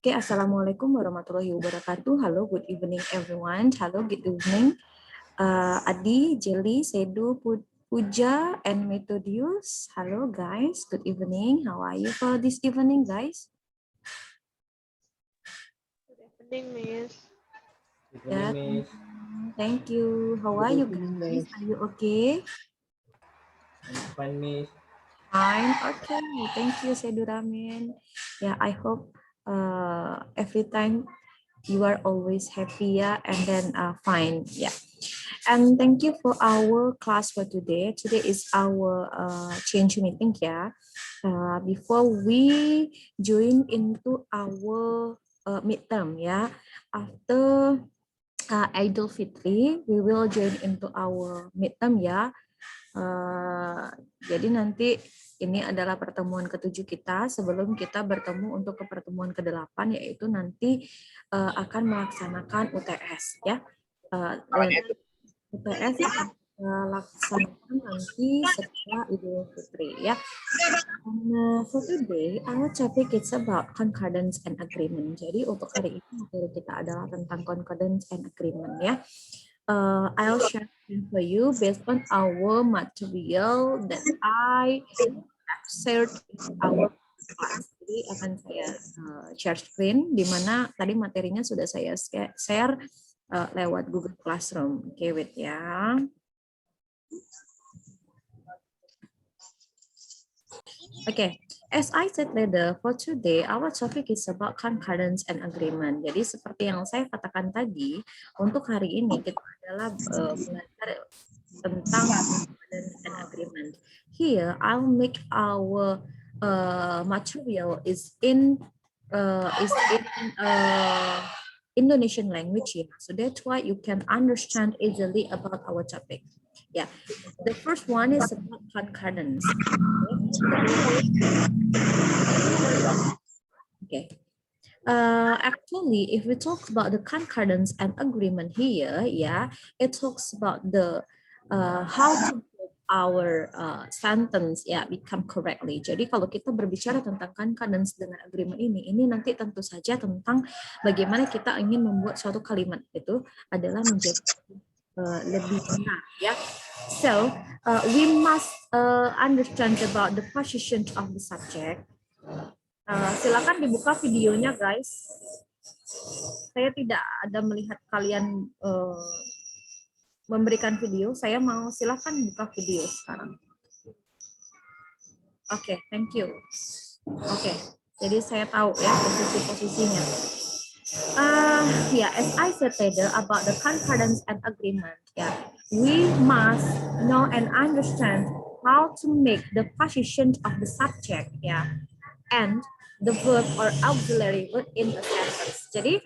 Oke, Assalamualaikum warahmatullahi wabarakatuh. Halo, good evening everyone. Halo, good evening. Adi, Jelly, Sedu, Puja, and Methodius. Hello guys, good evening. How are you for this evening, guys? Good evening, Miss. Yeah, thank you. How are you guys? Are you okay? Fine, Miss. Fine. Okay. Thank you, Sedu Ramen. Yeah, I hope every time you are always happy, yeah, and then fine, yeah. And thank you for our class for today. Today is our change meeting, yeah. Before we join into our midterm, yeah. After Idul Fitri, we will join into our midterm, ya. Jadi nanti ini adalah pertemuan ke-7 kita sebelum kita bertemu untuk ke pertemuan ke-8, yaitu nanti akan melaksanakan UTS, ya. UTS akan kita laksanakan nanti setelah Idul Fitri, ya. For today, our topic is about concordance and agreement. Jadi untuk hari ini materi kita adalah tentang concordance and agreement, ya. I'll share for you based on our material that I have shared in our class. Jadi akan saya share screen, di mana tadi materinya sudah saya share lewat Google Classroom. Oke, wait ya. Okay, as I said later, for today, our topic is about concordance and agreement. Jadi seperti yang saya katakan tadi, untuk hari ini kita adalah belajar tentang concordance and agreement. Here, I'll make our material is in Indonesian language, yeah. So that's why you can understand easily about our topic. Yeah, the first one is about concordance. Okay. Actually, if we talk about the concordance and agreement here, yeah, it talks about the how to make our sentence become correctly. Jadi kalau kita berbicara tentang concordance dengan agreement ini nanti tentu saja tentang bagaimana kita ingin membuat suatu kalimat itu adalah menjadi lebih benar, ya. So we must understand about the position of the subject. Silakan dibuka videonya, guys. Saya tidak ada melihat kalian memberikan video. Saya mau silakan buka video sekarang. Oke, thank you. Oke, jadi saya tahu ya posisi-posisinya. As I said later about the concordance and agreement, we must know and understand how to make the position of the subject, and the verb or auxiliary word in a sentence. Jadi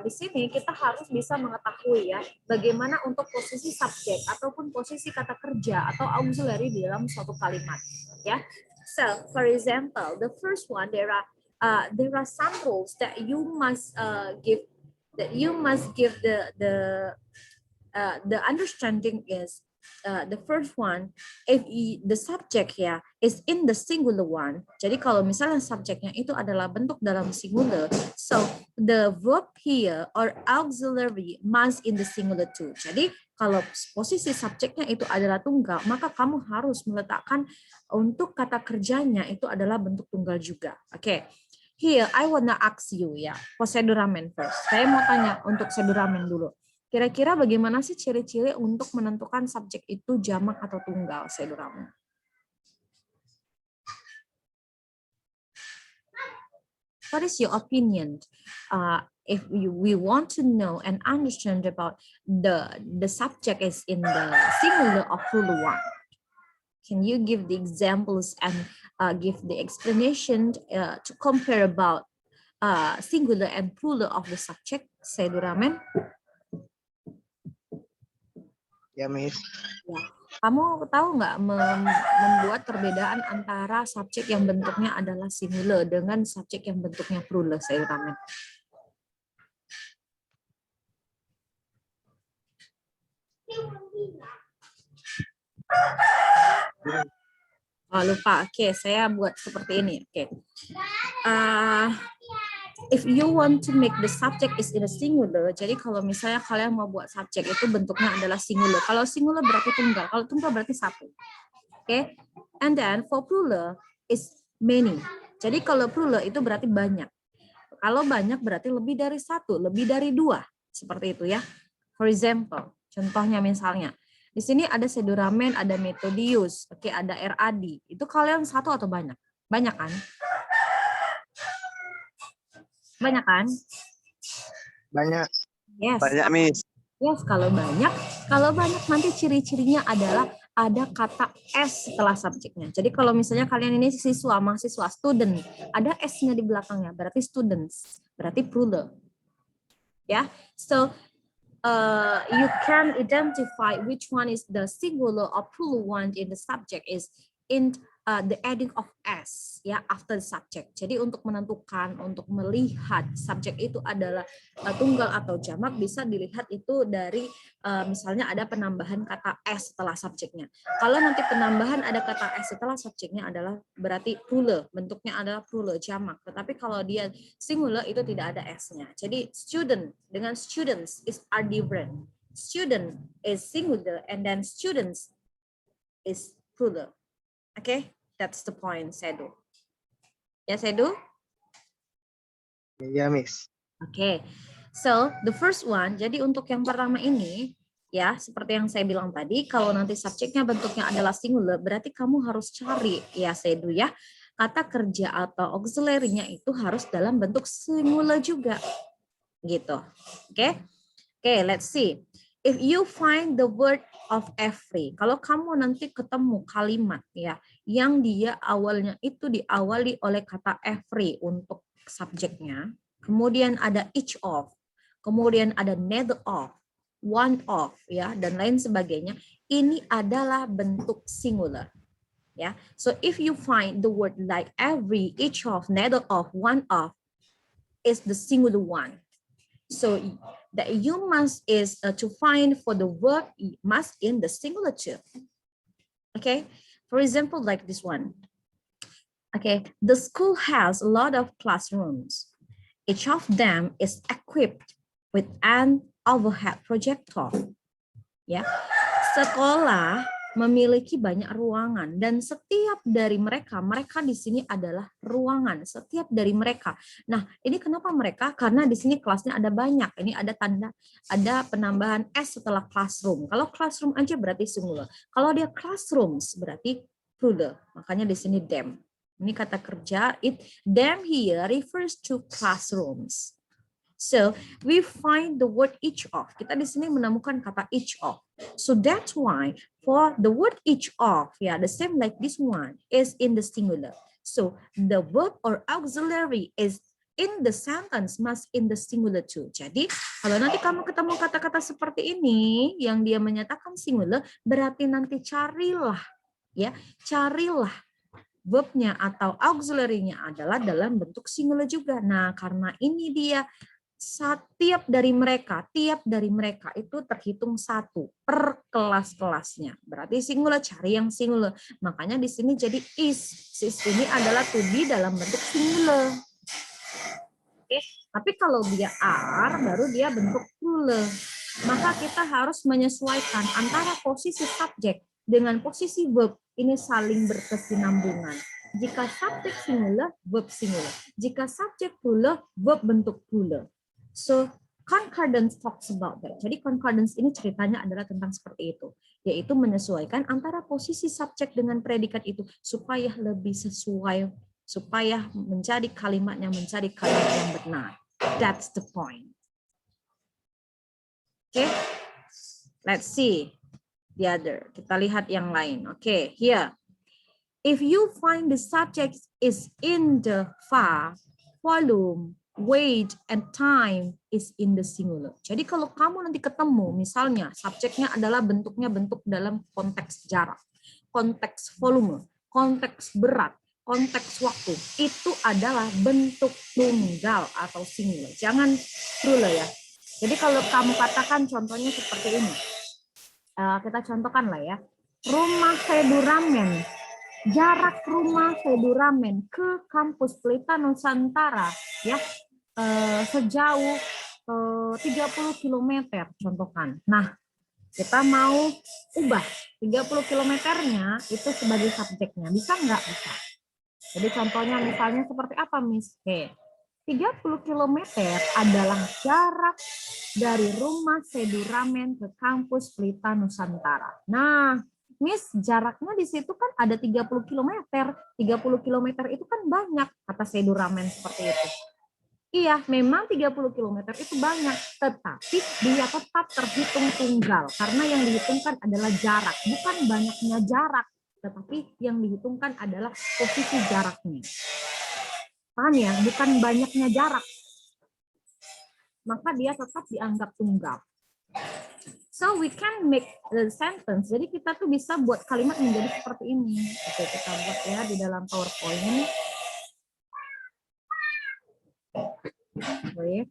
di sini kita harus bisa mengetahui ya bagaimana untuk posisi subjek ataupun posisi kata kerja atau auxiliary di dalam suatu kalimat, ya. So, for example, the first one there are some rules that you must give the understanding is the first one, if the subject here is in the singular one. Jadi kalau misalnya subjeknya itu adalah bentuk dalam singular, so the verb here or auxiliary must in the singular too. Jadi kalau posisi subjeknya itu adalah tunggal, maka kamu harus meletakkan untuk kata kerjanya itu adalah bentuk tunggal juga. Oke. Here, I wanna ask you ya, for Sedu Ramen first. Saya mau tanya untuk Sedu Ramen dulu. Kira-kira bagaimana sih ciri-ciri untuk menentukan subjek itu jamak atau tunggal, Sedu Ramen? What is your opinion? If we want to know and understand about the subject is in the singular or plural one, can you give the examples and give the explanation to compare about singular and plural of the subject, Sedu Ramen? Ya, Miss. Ya. Kamu tahu nggak membuat perbedaan antara subjek yang bentuknya adalah singular dengan subjek yang bentuknya plural, Sedu Ramen? Oh, lupa. Oke, saya buat seperti ini. Oke. if you want to make the subject is in a singular, jadi kalau misalnya kalian mau buat subjek itu bentuknya adalah singular. Kalau singular berarti tunggal, kalau tunggal berarti satu. Oke, and then for plural is many. Jadi kalau plural itu berarti banyak. Kalau banyak berarti lebih dari satu, lebih dari dua, seperti itu ya. For example, contohnya misalnya di sini ada Seduramen, ada Methodius, oke, ada RAD. Itu kalian satu atau banyak? Banyak kan? Banyak kan? Banyak. Yes. Banyak, Miss. Yes, kalau banyak nanti ciri-cirinya adalah ada kata S setelah subjeknya. Jadi kalau misalnya kalian ini siswa, mahasiswa, student, ada S-nya di belakangnya, berarti students, berarti plural. Ya, so you can identify which one is the singular or plural one in the subject is in the adding of S ya after the subject. Jadi untuk menentukan, untuk melihat subjek itu adalah tunggal atau jamak bisa dilihat itu dari misalnya ada penambahan kata S setelah subjeknya. Kalau nanti penambahan ada kata S setelah subjeknya adalah berarti plural, bentuknya adalah plural jamak. Tetapi kalau dia singular itu tidak ada S-nya. Jadi student dengan students are different. Student is singular and then students is plural. Okay, that's the point, Sedu. Ya, Sedu? Ya, Miss. Okay, so the first one, jadi untuk yang pertama ini, ya seperti yang saya bilang tadi, kalau nanti subjeknya bentuknya adalah singular, berarti kamu harus cari, ya Sedu ya, kata kerja atau auxiliary-nya itu harus dalam bentuk singular juga, gitu. Oke, let's see. If you find the word of every, kalau kamu nanti ketemu kalimat ya yang dia awalnya itu diawali oleh kata every untuk subjeknya, kemudian ada each of, kemudian ada neither of, one of ya dan lain sebagainya, ini adalah bentuk singular. Ya, so if you find the word like every, each of, neither of, one of is the singular one. So that you must is to find for the verb must in the singular too. Okay, for example, like this one. Okay, the school has a lot of classrooms. Each of them is equipped with an overhead projector. Ya, sekolah memiliki banyak ruangan dan setiap dari mereka di sini adalah ruangan, setiap dari mereka. Nah, ini kenapa mereka? Karena di sini kelasnya ada banyak. Ini ada tanda, ada penambahan S setelah classroom. Kalau classroom aja berarti singular. Kalau dia classrooms berarti plural. Makanya di sini them. Ini kata kerja. Them here refers to classrooms. So we find the word each of. Kita di sini menemukan kata each of. So that's why for the word each of, yeah, the same like this one is in the singular. So the verb or auxiliary is in the sentence must in the singular too. Jadi kalau nanti kamu ketemu kata-kata seperti ini yang dia menyatakan singular, berarti nanti carilah verbnya atau auxiliary-nya adalah dalam bentuk singular juga. Nah, karena ini dia tiap dari mereka itu terhitung satu per kelas-kelasnya. Berarti singular, cari yang singular. Makanya di sini jadi is ini adalah to be dalam bentuk singular. Oke, tapi kalau dia are baru dia bentuk plural. Maka kita harus menyesuaikan antara posisi subjek dengan posisi verb ini saling berkesinambungan. Jika subjek singular, verb singular. Jika subjek plural, verb bentuk plural. So concordance talks about that. Jadi concordance ini ceritanya adalah tentang seperti itu, yaitu menyesuaikan antara posisi subjek dengan predikat itu supaya lebih sesuai, supaya menjadi kalimatnya menjadi kalimat yang benar. That's the point. Okay, let's see the other. Kita lihat yang lain. Okay, here. If you find the subject is in the volume, weight, and time is in the singular. Jadi kalau kamu nanti ketemu, misalnya subjeknya adalah bentuknya bentuk dalam konteks jarak, konteks volume, konteks berat, konteks waktu, itu adalah bentuk tunggal atau singular. Jangan plural ya. Jadi kalau kamu katakan contohnya seperti ini, kita contohkan lah ya, rumah Seduramen, jarak rumah Seduramen ke kampus Pelita Nusantara, ya. sejauh 30 km contohkan. Nah, kita mau ubah 30 kilometernya itu sebagai subjeknya. Bisa nggak? Bisa. Jadi contohnya misalnya seperti apa, Miss? Oke. 30 km adalah jarak dari rumah Seduramen ke kampus Pelita Nusantara. Nah, Miss, jaraknya di situ kan ada 30 km. 30 km itu kan banyak, kata Seduramen seperti itu. Iya, memang 30 km itu banyak, tetapi dia tetap terhitung tunggal karena yang dihitungkan adalah jarak, bukan banyaknya jarak, tetapi yang dihitungkan adalah posisi jaraknya. Paham ya? Bukan banyaknya jarak. Maka dia tetap dianggap tunggal. So we can make the sentence. Jadi kita tuh bisa buat kalimat menjadi seperti ini. Oke, kita buat ya di dalam PowerPoint. Baik.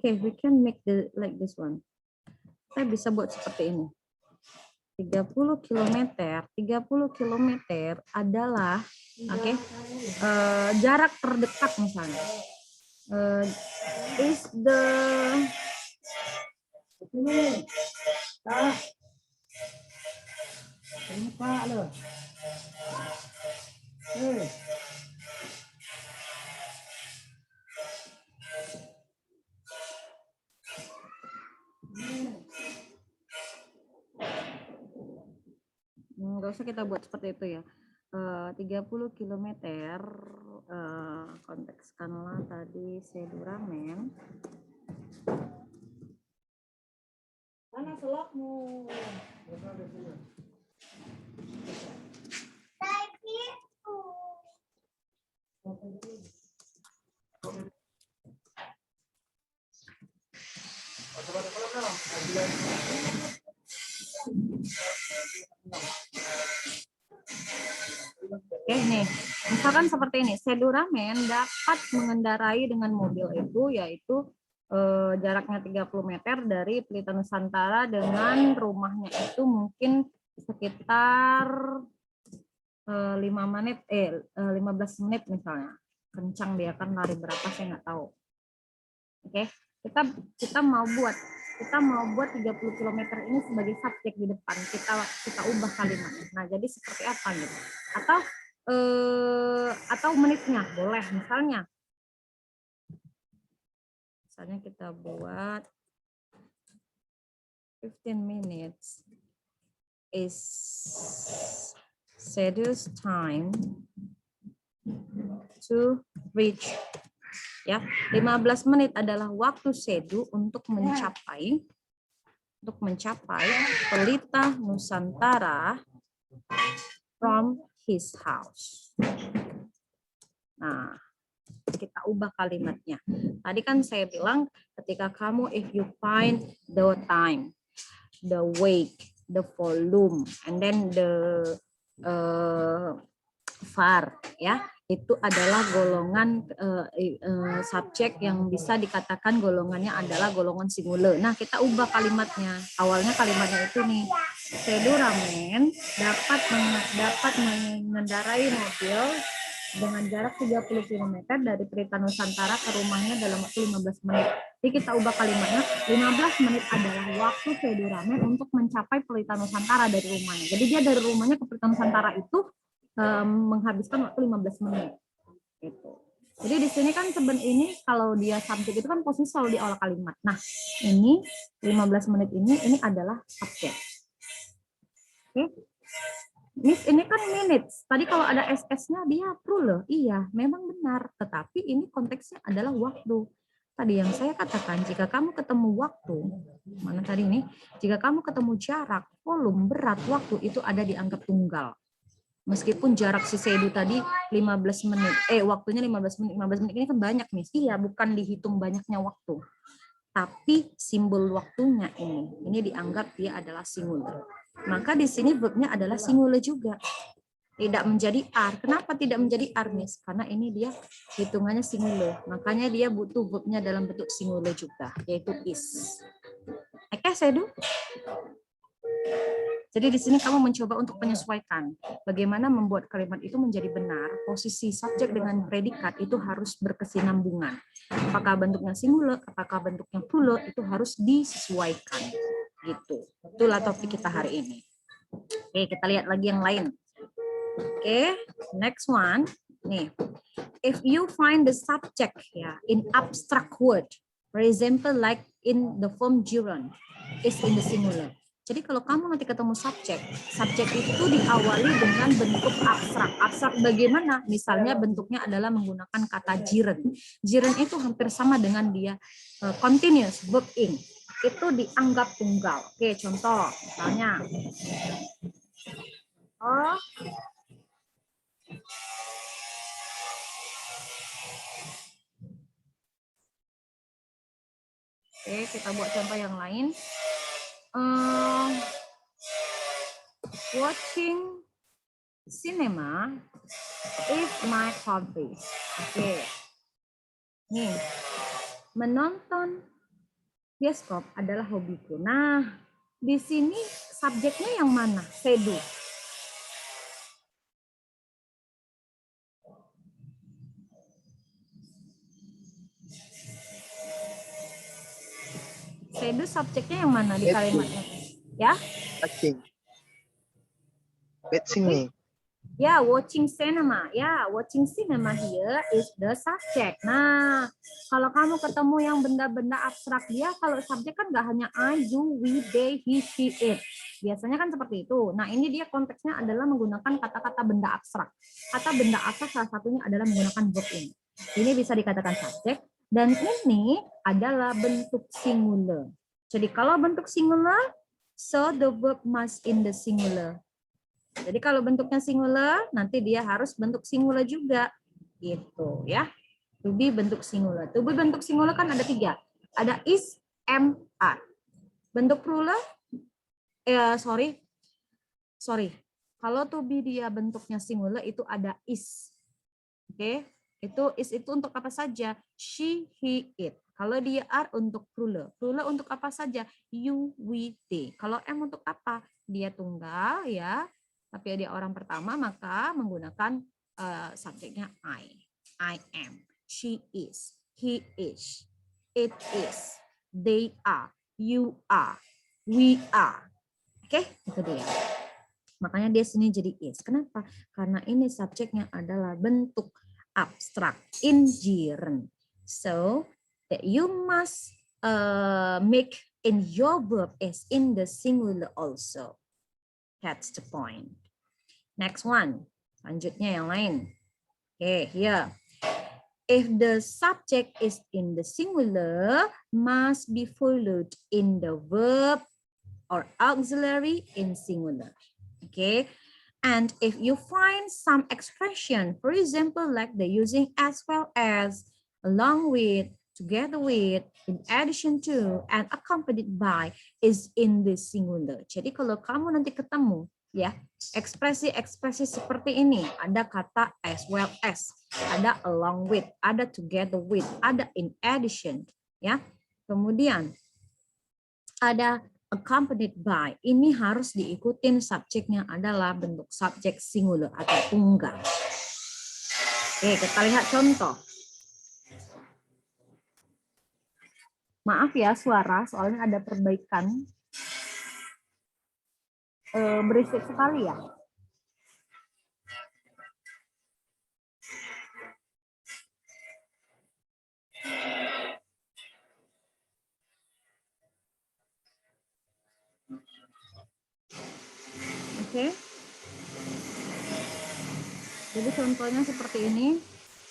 Okay, we can make the like this one. Saya bisa buat seperti ini. 30 km adalah jarak terdekat misalnya. Is the nggak usah kita buat seperti itu ya. 30 km kontekskanlah tadi Seduramen. Mana selokmu? Oke, nih, misalkan seperti ini, Seduramen dapat mengendarai dengan mobil itu, yaitu jaraknya 30 meter dari Pelita Nusantara dengan rumahnya itu mungkin sekitar 15 menit misalnya. Kencang dia kan lari berapa saya nggak tahu. Oke, kita mau buat 30 km ini sebagai subjek di depan. Kita ubah kalimatnya. Nah, jadi seperti apa gitu? Atau menitnya boleh misalnya kita buat 15 minutes is Sedu's time to reach, ya, 15 menit adalah waktu Sedu untuk mencapai Pelita Nusantara from his house. Nah, kita ubah kalimatnya. Tadi kan saya bilang ketika kamu if you find the time, the weight, the volume, and then the var, ya, itu adalah golongan subjek yang bisa dikatakan golongannya adalah golongan singular. Nah, kita ubah kalimatnya. Awalnya kalimatnya itu nih, Seduramen dapat mengendarai mobil dengan jarak 30 km dari Pelita Nusantara ke rumahnya dalam waktu 15 menit. Jadi kita ubah kalimatnya, 15 menit adalah waktu Seduramen untuk mencapai Pelita Nusantara dari rumahnya. Jadi dia dari rumahnya ke Pelita Nusantara itu menghabiskan waktu 15 menit. Gitu. Jadi di sini kan ini kalau dia subjek itu kan posisi selalu di awal kalimat. Nah, ini 15 menit ini adalah subjek. Oke. Miss, ini kan minutes. Tadi kalau ada SS-nya dia true loh. Iya, memang benar. Tetapi ini konteksnya adalah waktu. Tadi yang saya katakan, jika kamu ketemu waktu, mana tadi ini? Jika kamu ketemu jarak, volume, berat, waktu itu ada dianggap tunggal. Meskipun jarak si Sedu tadi 15 menit. Waktunya 15 menit. 15 menit ini kan banyak, Miss. Iya, bukan dihitung banyaknya waktu. Tapi simbol waktunya ini dianggap dia adalah singular. Maka di sini verbnya adalah singular juga. Tidak menjadi are. Kenapa tidak menjadi are, Miss? Karena ini dia hitungannya singular. Makanya dia butuh verbnya dalam bentuk singular juga, yaitu is. Oke, Sedu? Jadi di sini kamu mencoba untuk menyesuaikan bagaimana membuat kalimat itu menjadi benar. Posisi subjek dengan predikat itu harus berkesinambungan. Apakah bentuknya singular, apakah bentuknya plural, itu harus disesuaikan. Gitu. Itulah topik kita hari ini. Oke, kita lihat lagi yang lain. Oke, next one. Nih, if you find the subject ya in abstract word, for example like in the form gerund, is in the singular. Jadi kalau kamu nanti ketemu subjek itu diawali dengan bentuk abstrak. Abstrak bagaimana? Misalnya bentuknya adalah menggunakan kata gerund. Gerund itu hampir sama dengan dia continuous verb ing. Itu dianggap tunggal. Oke, contoh misalnya. Oke, kita buat contoh yang lain. Watching cinema is my hobby. Oke. Nih, menonton bioskop adalah hobiku. Nah, di sini subjeknya yang mana? Sedu. Sedu subjeknya yang mana di kalimatnya? Ya? Watching. Watching nih. Ya, watching cinema. Ya, watching cinema here is the subject. Nah, kalau kamu ketemu yang benda-benda abstrak dia, kalau subjek kan nggak hanya I, you, we, they, he, she, it. Biasanya kan seperti itu. Nah, ini dia konteksnya adalah menggunakan kata-kata benda abstrak. Kata benda abstrak salah satunya adalah menggunakan verb in. Ini bisa dikatakan subjek. Dan ini adalah bentuk singular. Jadi kalau bentuk singular, so the verb must in the singular. Jadi kalau bentuknya singular, nanti dia harus bentuk singular juga. Gitu ya. To be bentuk singular. To be bentuk singular kan ada 3. Ada is, am, are. Bentuk plural, sorry. Kalau to be dia bentuknya singular itu ada is. Oke. Itu untuk apa saja? She, he, it. Kalau dia are untuk plural. Plural untuk apa saja? You, we, they. Kalau am untuk apa? Dia tunggal ya. Tapi dia orang pertama, maka menggunakan subjeknya I. I am. She is. He is. It is. They are. You are. We are. Oke, itu dia. Makanya dia sini jadi is. Kenapa? Karena ini subjeknya adalah bentuk abstrak in gerund. So, that you must make in your verb is in the singular also. That's the point. Next one. Lanjutnya yang lain. Okay, here. If the subject is in the singular, must be followed in the verb or auxiliary in singular. Okay. And if you find some expression, for example, like the using as well as, along with, together with, in addition to, and accompanied by, is in the singular. Jadi kalau kamu nanti ketemu ya ekspresi-ekspresi seperti ini, ada kata as well as, ada along with, ada together with, ada in addition, ya. Kemudian ada accompanied by. Ini harus diikutin subjeknya adalah bentuk subjek singular atau tunggal. Oke, kita lihat contoh. Maaf ya suara, soalnya ada perbaikan. Berisik sekali ya. Oke. Jadi contohnya seperti ini.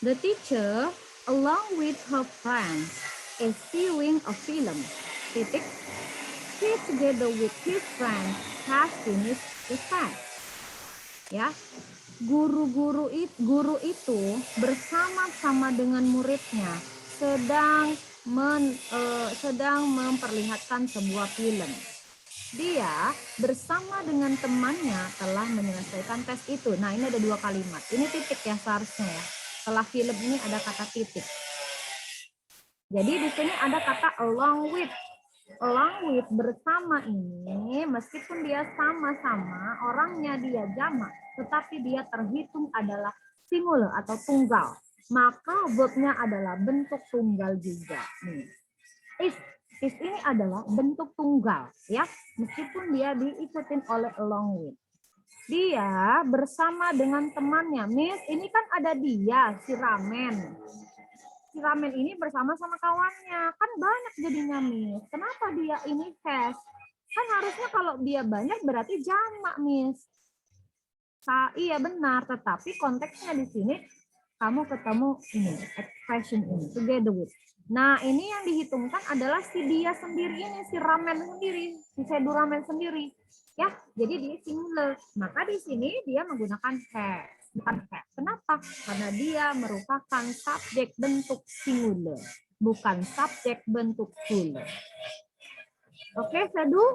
The teacher along with her friends is viewing a film. Titik. He together with his friends has finished the task. Ya, guru itu bersama-sama dengan muridnya sedang memperlihatkan sebuah film. Dia bersama dengan temannya telah menyelesaikan tes itu. Nah, ini ada 2 kalimat. Ini titik ya seharusnya ya. Setelah film ini ada kata titik. Jadi di sini ada kata along with. Along with bersama ini, meskipun dia sama-sama, orangnya dia jamak, tetapi dia terhitung adalah singular atau tunggal. Maka verbnya adalah bentuk tunggal juga. Nih. Is ini adalah bentuk tunggal ya, meskipun dia diikutin oleh along with. Dia bersama dengan temannya. Miss, ini kan ada dia, si Ramen. Si Ramen ini bersama sama kawannya. Kan banyak jadinya, Miss. Kenapa dia ini has? Kan harusnya kalau dia banyak berarti jamak, Miss. Iya benar, tetapi konteksnya di sini kamu ketemu ini, expression ini, together with. Nah, ini yang dihitungkan adalah si dia sendiri ini, si Ramen sendiri, si Sedu Ramen sendiri. Ya, jadi dia singular. Maka di sini dia menggunakan has, bukan has. Kenapa? Karena dia merupakan subjek bentuk singular, bukan subjek bentuk plural. Oke, Sedu?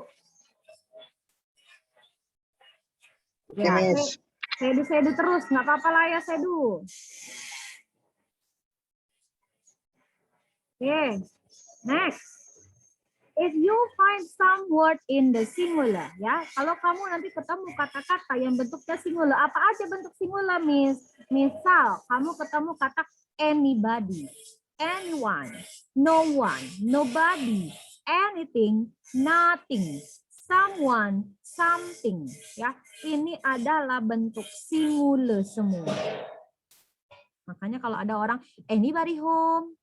Ya, Miss. Sedu terus, nggak apa-apa lah ya Sedu. Oke, next. If you find some word in the singular, ya, kalau kamu nanti ketemu kata-kata yang bentuknya singular, apa aja bentuk singular, Miss? Misal, kamu ketemu kata anybody, anyone, no one, nobody, anything, nothing, someone, something, ya. Ini adalah bentuk singular semua. Makanya kalau ada orang anybody home,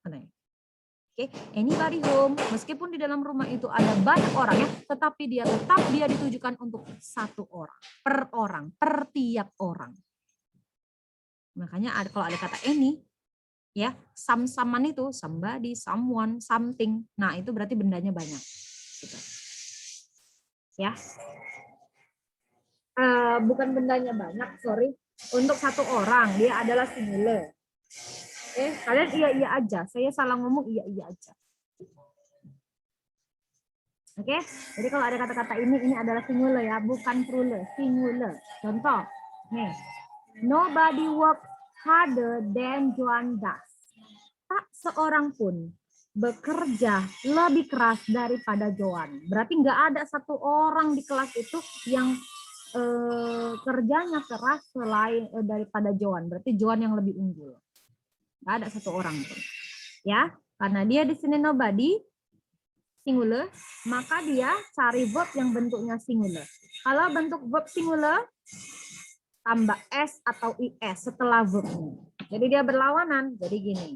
Oke, anybody home, meskipun di dalam rumah itu ada banyak orang ya, tetapi dia ditujukan untuk satu orang, per tiap orang. Makanya kalau ada kata any, ya, someone itu, somebody, someone, something. Nah, itu berarti bendanya banyak. Gitu. Ya. Bukan bendanya banyak, sorry. Untuk satu orang, dia adalah singular. Kalian iya aja. Saya salah ngomong iya aja. Oke, jadi kalau ada kata-kata ini adalah singular ya, bukan plural, singular. Contoh, nih, nobody work harder than Joan does. Tak seorang pun bekerja lebih keras daripada Joan. Berarti nggak ada satu orang di kelas itu yang kerjanya keras selain daripada Joan. Berarti Joan yang lebih unggul. Nggak ada satu orang pun. Ya, karena dia di sini nobody singular, maka dia cari verb yang bentuknya singular. Kalau bentuk verb singular tambah s atau is setelah verbnya. Jadi dia berlawanan. Jadi gini.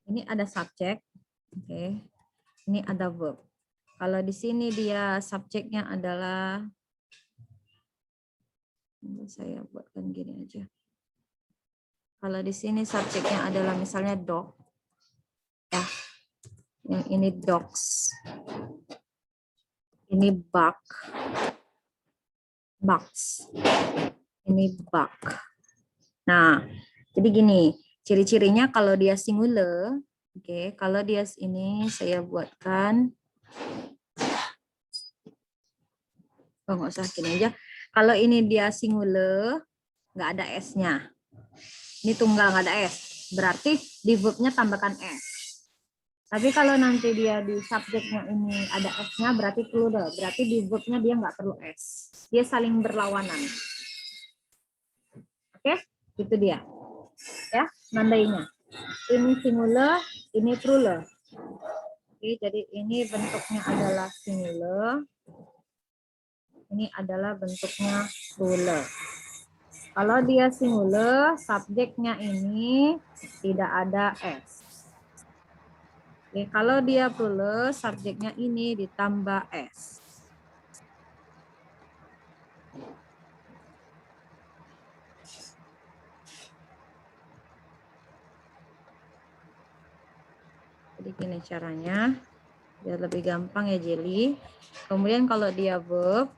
Ini ada subjek, oke. Ini ada verb. Kalau di sini dia subjeknya adalah, saya buatkan gini aja. Kalau di sini subjeknya adalah misalnya dog, ya. Yang ini dogs, ini bug, bugs, ini bug. Nah, jadi gini, ciri-cirinya kalau dia singular, oke. Kalau dia ini saya buatkan, nggak usah gini aja. Kalau ini dia singular, nggak ada s-nya. Ini tunggal nggak ada s. Berarti di verbnya tambahkan s. Tapi kalau nanti dia di subjeknya ini ada s-nya, berarti plural. Berarti di verbnya dia nggak perlu s. Dia saling berlawanan. Oke, itu dia. Ya, nandainya. Ini singular, ini plural. Oke, jadi ini bentuknya adalah singular. Ini adalah bentuknya plural. Kalau dia singular, subjeknya ini tidak ada s. Oke, kalau dia plural, subjeknya ini ditambah s. Jadi gini caranya, biar lebih gampang ya Jelly. Kemudian kalau dia verb,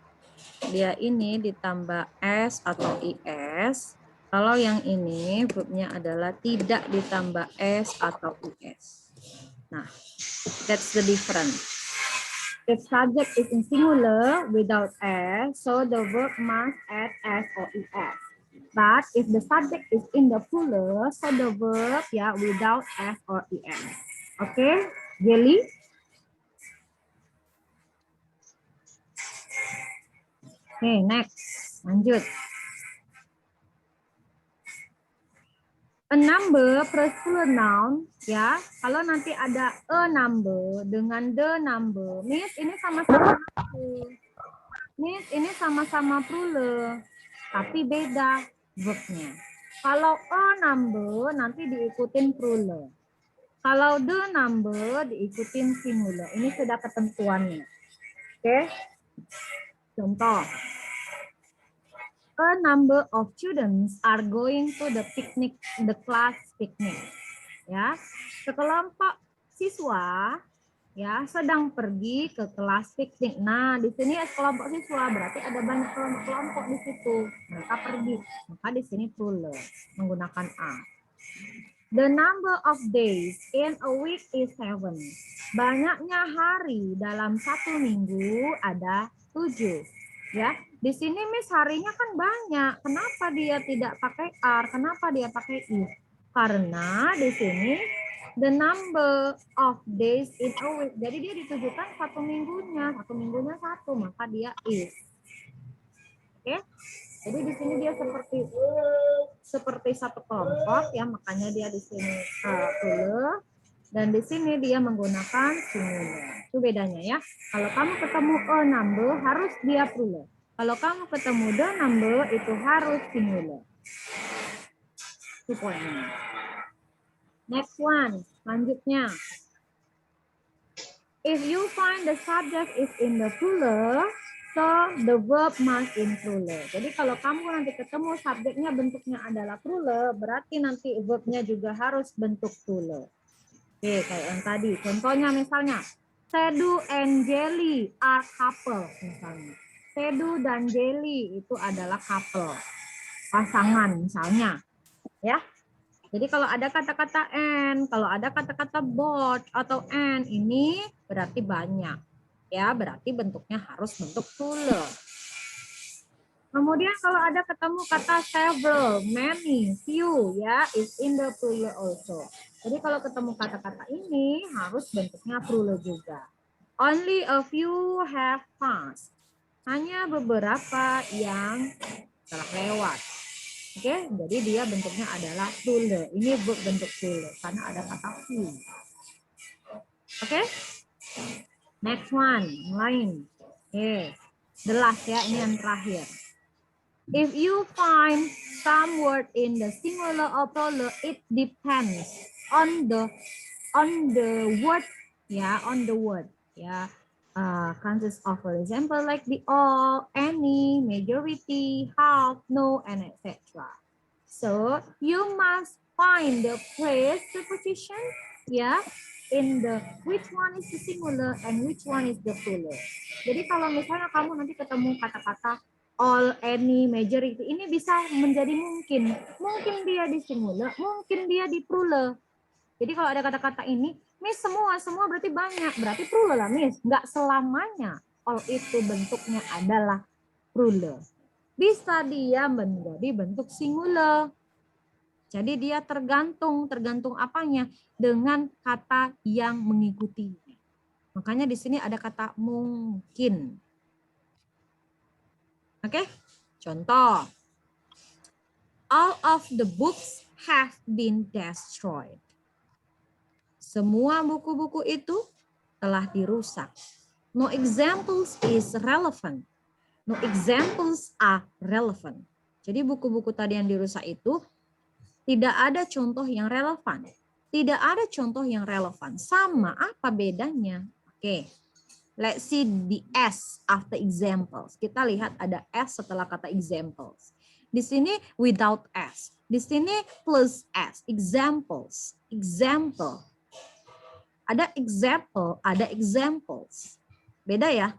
dia ini ditambah s atau is. Kalau yang ini verbnya adalah tidak ditambah s atau is. Nah, that's the difference. If subject is in singular without s, so the verb must add s or es. But if the subject is in the plural, so the verb without s or es. Okay, Jelly? Okay, next. Lanjut. A number plus plural noun, ya. Kalau nanti ada a number dengan the number, means ini sama-sama number. Means ini sama-sama plural, tapi beda verbnya. Kalau a number nanti diikutin plural. Kalau the number diikutin singular. Ini sudah ketentuannya. Oke. Contoh. A number of students are going to the picnic, the class picnic. Ya, sekelompok siswa ya sedang pergi ke kelas piknik. Nah, di sini sekelompok siswa berarti ada banyak kelompok di situ. Mereka pergi. Maka di sini plural menggunakan a. The number of days in a week is 7. Banyaknya hari dalam satu minggu ada 7. Ya, di sini Miss harinya kan banyak. Kenapa dia tidak pakai are? Kenapa dia pakai is? Karena di sini the number of days in a week. Jadi dia ditujukan satu minggunya 1, maka dia is. Oke? Jadi di sini dia seperti satu kelompok ya, makanya dia di sini plural dan di sini dia menggunakan singular. Itu bedanya ya. Kalau kamu ketemu a number harus dia plural. Kalau kamu ketemu the number itu harus singular. Itu poinnya. Next one, selanjutnya. If you find the subject is in the plural, so the verb must in plural. Jadi kalau kamu nanti ketemu subjeknya bentuknya adalah plural, berarti nanti verbnya juga harus bentuk plural. Oke, kayak yang tadi. Contohnya misalnya, Sedu and Jelly are couple misalnya. Sedu dan Jelly itu adalah couple, pasangan misalnya, ya. Jadi kalau ada kata-kata and, kalau ada kata-kata both atau and, ini berarti banyak, ya. Berarti bentuknya harus bentuk plural. Kemudian kalau ada ketemu kata several, many, few, ya, is in the plural also. Jadi kalau ketemu kata-kata ini harus bentuknya plural juga. Only a few have passed. Hanya beberapa yang telah lewat. Oke, jadi dia bentuknya adalah plural. Ini bentuk plural karena ada kata few. Oke, next one, yang lain. Oke, the last ya, ini yang terakhir. If you find some word in the singular or plural, it depends on the word, ya, on the word, ya. Consists of, for example, like the all, any, majority, half, no, and etc. So you must find the place preposition, yeah, in the which one is the singular and which one is the plural. Jadi kalau misalnya kamu nanti ketemu kata-kata all, any, majority, ini bisa menjadi mungkin dia di singular, mungkin dia di plural. Jadi kalau ada kata-kata ini, Miss semua berarti banyak, berarti plural lah Miss. Nggak selamanya all itu bentuknya adalah plural. Bisa dia menjadi bentuk singular. Jadi dia tergantung apanya dengan kata yang mengikutinya. Makanya di sini ada kata mungkin. Oke, contoh. All of the books have been destroyed. Semua buku-buku itu telah dirusak. No examples is relevant. No examples are relevant. Jadi buku-buku tadi yang dirusak itu tidak ada contoh yang relevan. Tidak ada contoh yang relevan. Sama, apa bedanya? Oke. Let's see the S after examples. Kita lihat ada S setelah kata examples. Di sini without S. Di sini plus S. Examples. Example. Ada example, ada examples. Beda ya.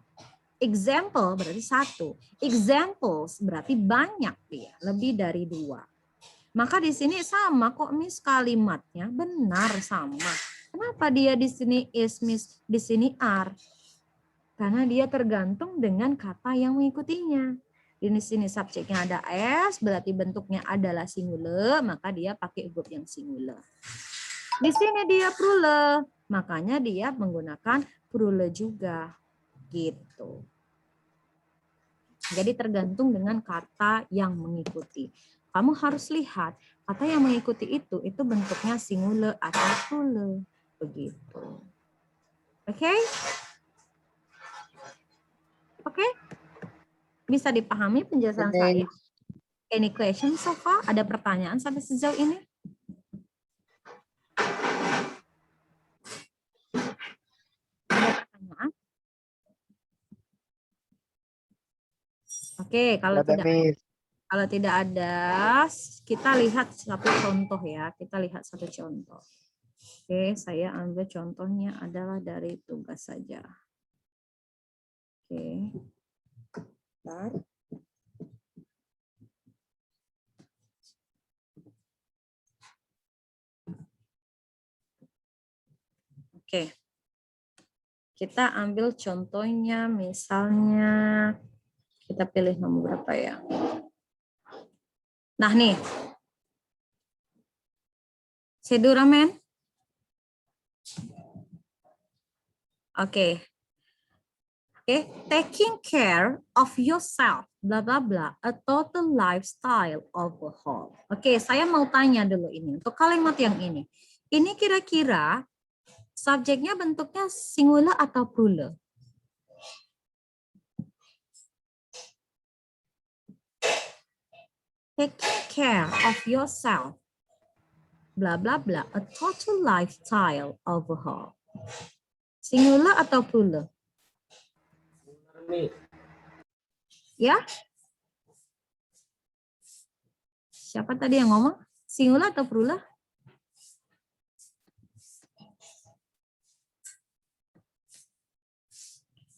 Example berarti satu. Examples berarti banyak dia, lebih dari 2. Maka di sini sama kok Miss kalimatnya, benar sama. Kenapa dia di sini is, di sini are? Karena dia tergantung dengan kata yang mengikutinya. Di sini subjeknya ada s, berarti bentuknya adalah singular, maka dia pakai verb yang singular. Di sini dia plural, makanya dia menggunakan plural juga. Gitu. Jadi tergantung dengan kata yang mengikuti. Kamu harus lihat kata yang mengikuti itu bentuknya singular atau plural. Begitu. Oke? Oke? Bisa dipahami penjelasan saya? Any question so far? Ada pertanyaan sampai sejauh ini? Ada pertanyaan? Oke, kalau tidak ada, kita lihat satu contoh ya. Kita lihat satu contoh. Oke, saya ambil contohnya adalah dari tugas saja. Oke. Bentar. Oke. Kita ambil contohnya misalnya kita pilih nomor berapa ya? Nah nih. Seduramen. Oke. Oke, taking care of yourself, bla bla bla, a total lifestyle overhaul. Oke, saya mau tanya dulu ini untuk kalimat yang ini. Ini kira-kira subjeknya bentuknya singular atau plural? Taking care of yourself, bla bla bla, a total lifestyle overhaul. Singular atau plural? Ya? Siapa tadi yang ngomong? Singular atau plural?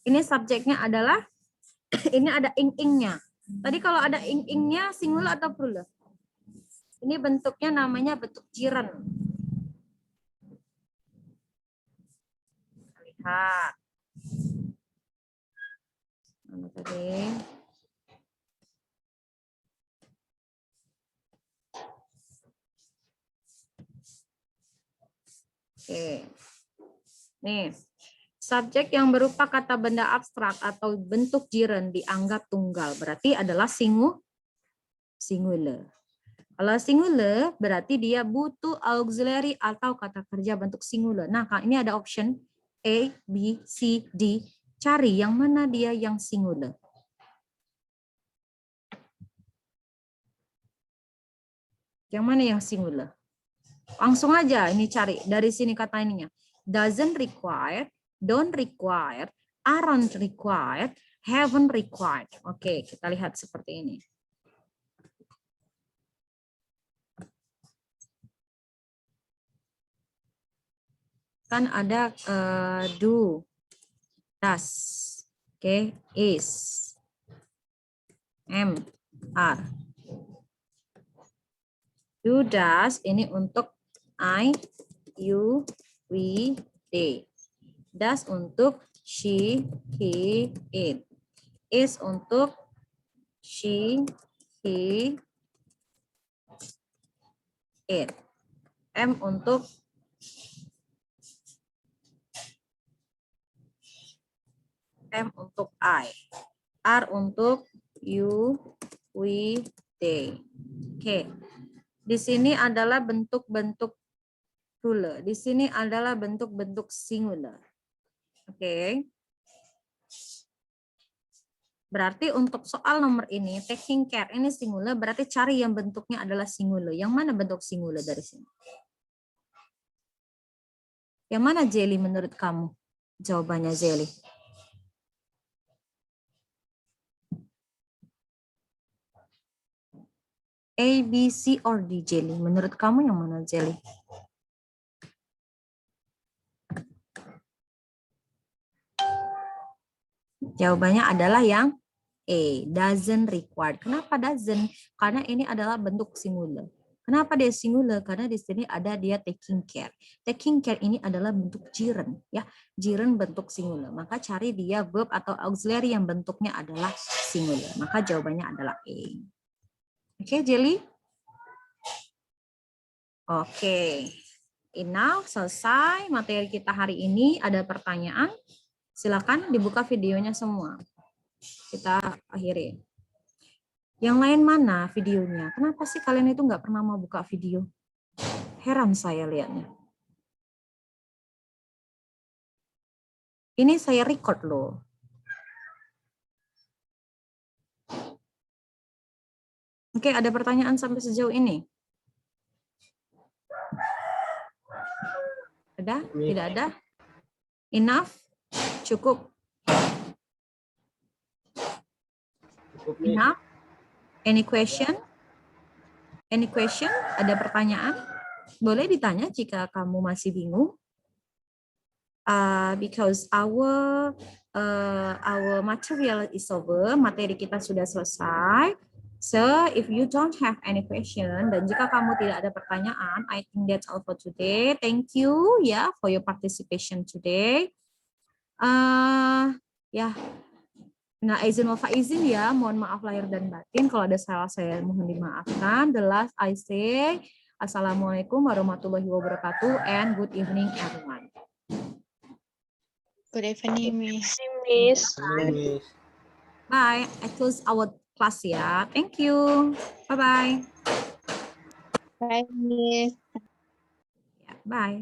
Ini subjeknya adalah, ini ada ing-ingnya. Tadi kalau ada ing-ingnya singular atau plural? Ini bentuknya namanya bentuk jiran. Lihat. Mana tadi? Oke. Nih, subjek yang berupa kata benda abstrak atau bentuk jiran dianggap tunggal. Berarti adalah singular. Kalau singular, berarti dia butuh auxiliary atau kata kerja bentuk singular. Nah, ini ada option A, B, C, D. Cari yang mana dia yang singular. Yang mana yang singular? Langsung aja ini cari dari sini kata ininya. Doesn't require, don't require, aren't required, haven't required. Oke, kita lihat seperti ini. Kan ada do, does, oke, is, am, are. Do, does, ini untuk I, you, we, they. Does untuk she, he, it. Is untuk she, he, it. Am untuk I. Are untuk you, we, they. Oke. Di sini adalah bentuk-bentuk plural. Di sini adalah bentuk-bentuk singular. Oke. Berarti untuk soal nomor ini, taking care ini singular, berarti cari yang bentuknya adalah singular. Yang mana bentuk singular dari sini? Yang mana Jelly menurut kamu? Jawabannya Jelly. A, B, C, or D, Jelly. Menurut kamu yang mana, Jelly? Jawabannya adalah yang A, doesn't require. Kenapa doesn't? Karena ini adalah bentuk singular. Kenapa dia singular? Karena di sini ada dia taking care. Taking care ini adalah bentuk gerund, ya. Gerund bentuk singular. Maka cari dia verb atau auxiliary yang bentuknya adalah singular. Maka jawabannya adalah A. Oke, Jelly? Oke. Now selesai materi kita hari ini. Ada pertanyaan? Silakan dibuka videonya semua. Kita akhiri. Yang lain mana videonya? Kenapa sih kalian itu nggak pernah mau buka video? Heran saya lihatnya. Ini saya record loh. Oke, ada pertanyaan sampai sejauh ini? Ada? Tidak ada? Enough? Cukup? Cukup, Miss. Enough? Any question? Any question? Ada pertanyaan? Boleh ditanya jika kamu masih bingung. Because our material is over, materi kita sudah selesai. So if you don't have any question dan jika kamu tidak ada pertanyaan, I think that's all for today. Thank you ya for your participation today. Ya, nah izin wal faizin ya, mohon maaf lahir dan batin. Kalau ada salah saya mohon dimaafkan. The last I say, Assalamualaikum warahmatullahi wabarakatuh and good evening everyone. Good evening, Miss. Miss. Miss. Bye. I close our class ya. Thank you. Bye-bye. Bye, Miss. Bye.